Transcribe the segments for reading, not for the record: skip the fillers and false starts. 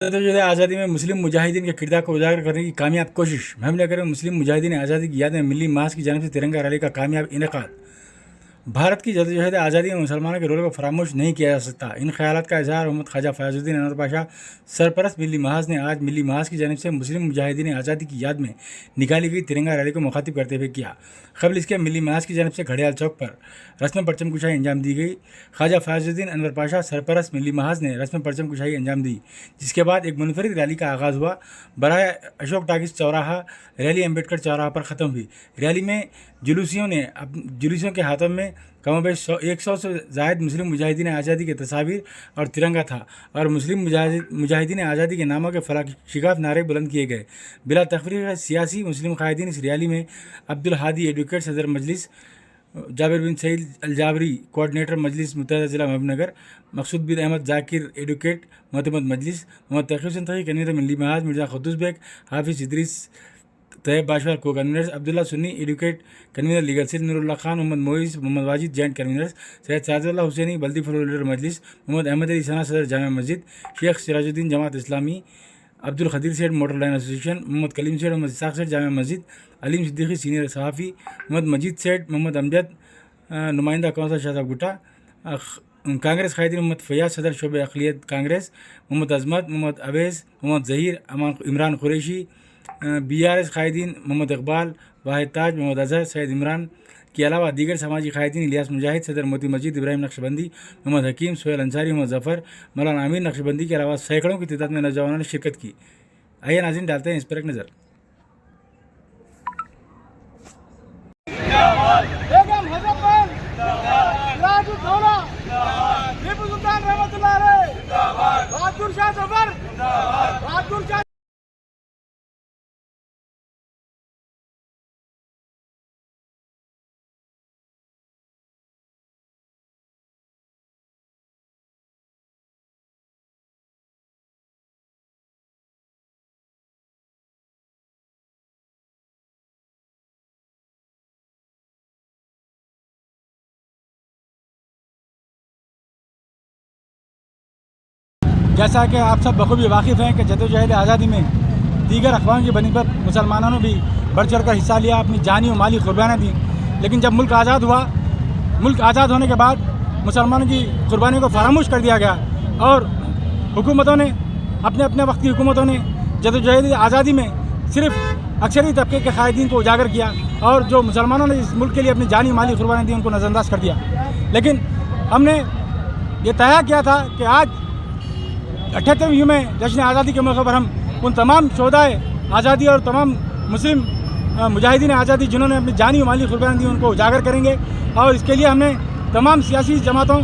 जदोजहद आज़ादी में मुस्लिम मुजाहिदीन के किरदार को उजागर करने की कामयाब कोशिश। महबूबनगर में मुस्लिम मुजाहिदीन आज़ादी की याद में मिली महाज की जानिब से तिरंगा रैली का कामयाब इनेकाद। भारत की जदोजहद आज़ादी में मुसलमानों के रोल को फरामोश नहीं किया जा सकता। इन ख्यालात का इजहार मोहम्मद ख्वाजा फयाजुद्दीन अनवर पाशा सरपरस्त मिली महाज ने आज मिली महाज की जानिब से मुस्लिम मुजाहिदीन आज़ादी की याद में निकाली गई तिरंगा रैली को मुखातिब करते हुए किया। कबल इसके मिली महाज की जानिब से घड़ियाल चौक पर रस्म परचम कुशाई अंजाम दी गई। ख्वाजा फयाजुद्दीन अनवर पाशा सरपरस्त मिली महाज ने रस्म परचम कुशाई अंजाम दी, जिसके बाद एक मुनफरिद रैली का आगाज़ हुआ। बराह अशोक टाकिस चौराहा रैली अम्बेडकर चौराहा पर ख़त्म हुई। रैली में जुलूसियों के हाथों में कमोबेश 100 से ज़ायद मुस्लिम मुजाहिदीन आज़ादी के तस्वीर और तिरंगा था और मुस्लिम मुजाहिदीन आज़ादी के नामों के फलाक शिगाफ नारे बुलंद किए गए। बिला तफरीक सियासी मुस्लिम कायदीन इस रैली में अब्दुल हादी एडवोकेट सदर मजलिस, जाबिर बिन सईद अलजाबरी कोऑर्डिनेटर मजलिस मुत्तहिदा ज़िला महबूबनगर, मकसूद बिन अहमद जाकिर एडवोकेट मोहतमद मजलिस, मोहम्मद तकी हुसैन तकी कन्वीनर मिली महाज, मिर्ज़ा खुद्दूस बेग, हाफिज़ इदरीस तैयब बाशवार को conveners, Abdullah Sunni advocate convener legal cell, Noorullah Khan, Mohammed Moiz, Mohammed Wajid joint conveners, Syed Saadullah Hussaini बल्दी फ्लोर लीडर मजलिस, मोहम्मद अहमद अली सना सदर जामिया मस्जिद, Sheikh Sirajuddin Jamaat Islami, Abdul Khadir Seth motor line association, Mohammad Kalim Seth, Mohammad Isaac सेठ जामिया मस्जिद, अलीम सिद्दीकी सीनियर सहाफ़ी, मोहम्मद मजीद सेठ, मोहम्मद अमजद नुमाइंदा कौंसल शाहसाब गुट्टा, कांग्रेस कायदीन मोहम्मद फैयाज सदर शोबे अक़लियत कांग्रेस, मोहम्मद अजमत, मोहम्मद अवैस, मोहम्मद ज़हीर, इमरान कुरैशी, BRS कायदीन मोहम्मद इकबाल, वाहिद ताज, मोहम्मद अजहर, सैयद इमरान के अलावा दीगर समाजी कायदीन इलियास मुजाहिद, सदर मोती मस्जिद इब्राहिम नक्शबंदी, मोहम्मद हकीम, सोहेल अंसारी, मोहम्मद जफ़र, मौलाना आमीर नक्शबंदी के अलावा सैकड़ों की तादाद में नौजवानों ने शिरकत की। आइए नाज़रीन डालते हैं इस पर एक नज़र। जैसा कि आप सब बखूबी वाकिफ़ हैं कि जदोजहद आज़ादी में दीगर अक़वाम की बनिस्बत मुसलमानों ने भी बढ़ चढ़ कर हिस्सा लिया, अपनी जानी और माली कुर्बानियाँ दी। लेकिन जब मुल्क आज़ाद हुआ, मुल्क आज़ाद होने के बाद मुसलमानों की कुर्बानियों को फरामोश कर दिया गया और हुकूमतों ने अपने अपने वक्त की हुकूमतों ने जदोजहद आज़ादी में सिर्फ अक्सरी तबके के कायदीन को उजागर किया और जो मुसलमानों ने इस मुल्क के लिए अपनी जानी माली कुर्बानियाँ दी उनको नज़रअंदाज कर दिया। लेकिन हमने ये तय किया था कि आज 78वीं में जश्न आज़ादी के मौके पर हम उन तमाम शोहदाए आज़ादी और तमाम मुस्लिम मुजाहिदीन आज़ादी जिन्होंने अपनी जानी और माली कुर्बानी दी उनको उजागर करेंगे। और इसके लिए हमने तमाम सियासी जमातों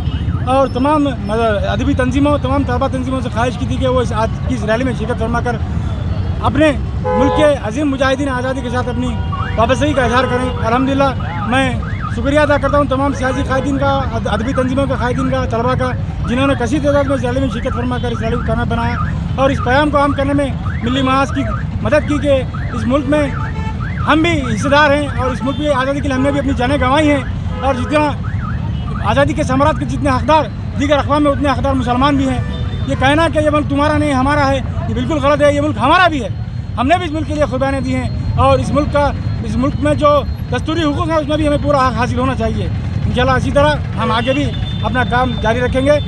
और तमाम अदबी तंजीमों, तमाम तलबा तंजीमों से ख्वाहिश की थी कि वो आज की इस रैली में शिरकत फरमा कर अपने मुल्क के अजीम मुजाहिदीन आज़ादी के साथ अपनी वाबस्तगी का इजहार करें। अल्हम्दुलिल्लाह मैं शुक्रिया अदा करता हूँ तमाम सियासी कायदीन का, अदबी तंजीमों का, कायदीन का, तलबा का, जिन्होंने कसी तादाद में इस रैली में शिरकत फरमा कर इस रैली को कामयाब बनाया और इस पैगाम को आम करने में मिली महाज की मदद की कि इस मुल्क में हम भी हिस्सेदार हैं और इस मुल्क की आज़ादी के लिए हमने भी अपनी जानें गंवाई हैं और जितना आज़ादी के समरात के जितने हकदार दीगर अक़वाम में उतने हकदार मुसलमान भी हैं। ये कहना कि ये मुल्क तुम्हारा नहीं हमारा है, ये बिल्कुल गलत है। ये मुल्क हमारा भी है, हमने भी इस मुल्क के लिए कुर्बानियाँ दी हैं और इस मुल्क में जो दस्तूरी हुकूक है उसमें भी हमें पूरा हक हासिल होना चाहिए। इंशाअल्लाह इसी तरह हम आगे भी अपना काम जारी रखेंगे।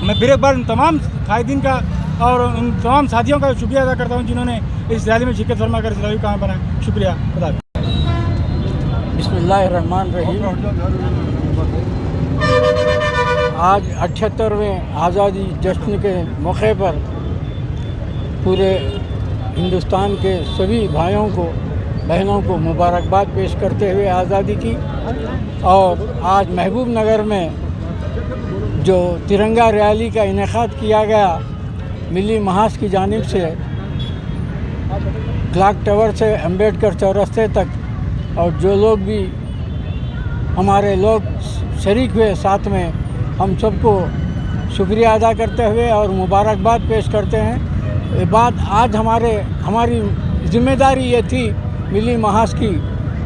मैं फिर एक बार उन तमाम कायदीन का और उन तमाम साथियों का शुक्रिया अदा करता हूँ जिन्होंने इस रैली में शिरकत फरमा कर इस रैली को कामयाब बनाया। शुक्रिया। बिस्मिल्लाहिर्रहमानिर्रहीम। आज 78वें आज़ादी जश्न के मौके पर पूरे हिंदुस्तान के सभी भाइयों को, बहनों को मुबारकबाद पेश करते हुए आज़ादी की। और आज महबूब नगर में जो तिरंगा रैली का इनेकाद किया गया मिली महाज की जानिब से क्लॉक टावर से अम्बेडकर चौरस्ते तक, और जो लोग भी हमारे लोग शरीक हुए साथ में, हम सबको शुक्रिया अदा करते हुए और मुबारकबाद पेश करते हैं। ये बात आज हमारी ज़िम्मेदारी ये थी मिली महाज की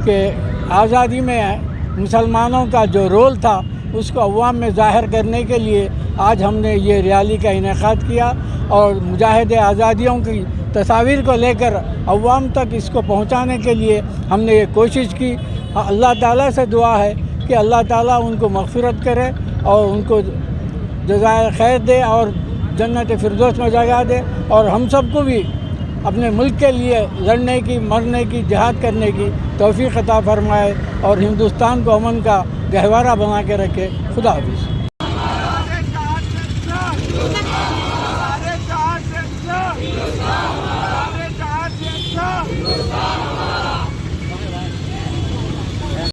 कि आज़ादी में मुसलमानों का जो रोल था उसको अवाम में ज़ाहिर करने के लिए आज हमने ये रैली का इनेकाद किया और मुजाहिद आज़ादियों की तस्वीर को लेकर अवाम तक इसको पहुंचाने के लिए हमने ये कोशिश की। अल्लाह ताला से दुआ है कि अल्लाह ताला उनको मग़फ़िरत करे और उनको जज़ाए खैर दे और जन्नत फिरदौस में जगह दे, और हम सबको भी अपने मुल्क के लिए लड़ने की, मरने की, जिहाद करने की तौफ़ीक़ अता फ़रमाए और हिंदुस्तान को अमन का गहवारा बना के रखे। खुदा हाफ़िज़।